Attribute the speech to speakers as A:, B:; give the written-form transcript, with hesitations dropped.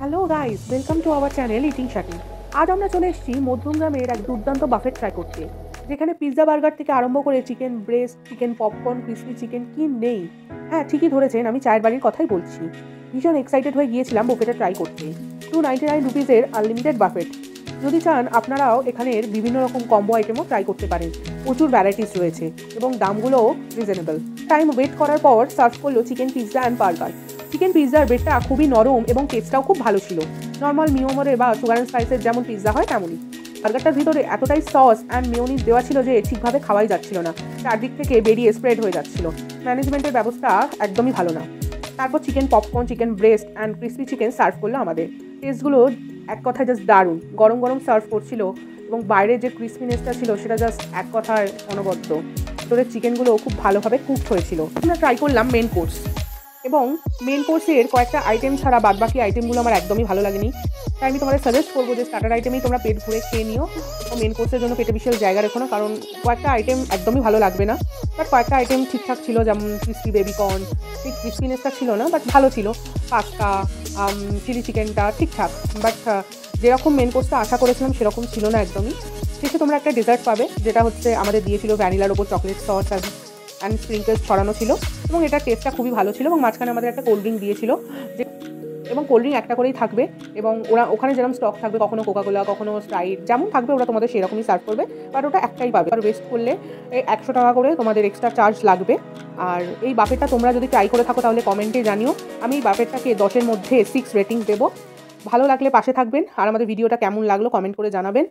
A: Hello guys, welcome to our channel eating Shakin. আজ আমরা চলে এসেছি মধ্যমগ্রামের এক দুর্দান্ত বাফেট ট্রাই করতে, যেখানে পিৎজা বার্গার থেকে আরম্ভ করে chicken breast, chicken popcorn, crispy chicken কি নেই। হ্যাঁ, ঠিকই ধরেছেন, আমি চায়ের বাড়ির কথাই বলছি। ভীষণ এক্সাইটেড হয়ে গিয়েছিলাম বুফেটা ট্রাই করতে। 299 রুপিসের আনলিমিটেড বাফেট। যদি চান আপনারাও এখানের বিভিন্ন রকম কম্বো আইটেমও ট্রাই করতে পারেন। প্রচুর ভ্যারাইটিস রয়েছে এবং দামগুলোও রিজনেবল। টাইম ওয়েট করার পর সার্ভ করলো chicken pizza and burger. Chicken পিৎজার ব্রেডটা খুবই নরম এবং টেস্টটাও খুব ভালো ছিল। নর্মাল মিওমরে বা সুগার অ্যান্ড স্পাইসের যেমন পিৎজা হয় তেমনই। বার্গারটার ভিতরে এতটাই সস অ্যান্ড মেয়োনিজ দেওয়া ছিল যে ঠিকভাবে খাওয়াই যাচ্ছিল না, চারদিক থেকে বেরিয়ে স্প্রেড হয়ে যাচ্ছিল। ম্যানেজমেন্টের ব্যবস্থা একদমই ভালো না। তারপর chicken popcorn, chicken breast and crispy chicken serve করলো আমাদের। টেস্টগুলো এক কথায় জাস্ট দারুণ। গরম গরম সার্ভ করছিল এবং বাইরে যে ক্রিসপিনেসটা ছিল সেটা জাস্ট এক কথায় অনবদ্য। ভিতরের চিকেনগুলো খুব ভালোভাবে কুকড হয়েছিল। আমরা ট্রাই করলাম মেন কোর্স, এবং মেন কোর্সের কয়েকটা আইটেম ছাড়া বাদবাকি আইটেমগুলো আমার একদমই ভালো লাগেনি। তাই আমি তোমাদের সাজেস্ট করবো যে স্টার্টার আইটেমেই তোমরা পেট ভরে খেয়ে নিও, ও মেন কোর্সের জন্য পেটে বিশাল জায়গা রেখো না, কারণ কয়েকটা আইটেম একদমই ভালো লাগবে না। বাট কয়েকটা আইটেম ঠিকঠাক ছিল, যেমন ক্রিসপি বেবিকর্ন, ঠিক ক্রিসপিনেসটা ছিল না বাট ভালো ছিল। পাস্তা, চিলি চিকেনটা ঠিকঠাক, বাট যেরকম মেন কোর্সটা আশা করেছিলাম সেরকম ছিল না একদমই। শেষে তোমরা একটা ডেজার্ট পাবে, যেটা হচ্ছে আমাদের দিয়েছিল ভ্যানিলার ওপর চকলেট সস অ্যান্ড স্প্রিঙ্কলস ছড়ানো ছিল, এবং এটার টেস্টটা খুবই ভালো ছিল। এবং মাঝখানে আমাদের একটা কোল্ড ড্রিঙ্ক দিয়েছিল, যে এবং কোল্ড ড্রিঙ্ক একটা করেই থাকবে, এবং ওরা ওখানে যেরকম স্টক থাকবে, কখনো কোকাকোলা, কখনো স্প্রাইট, যেমন থাকবে ওরা তোমাদের সেরকমই সার্ভ করবে। বাট ওটা একটাই পাবে, আর ওয়েস্ট করলে 100 টাকা করে তোমাদের এক্সট্রা চার্জ লাগবে। আর এই বাফেটটা তোমরা যদি ট্রাই করে থাকো তাহলে কমেন্টে জানিও। আমি এই বাফেটটাকে 10-এর মধ্যে 6 রেটিং দেবো। ভালো লাগলে পাশে থাকবেন, আর আমাদের ভিডিওটা কেমন লাগলো কমেন্ট করে জানাবেন।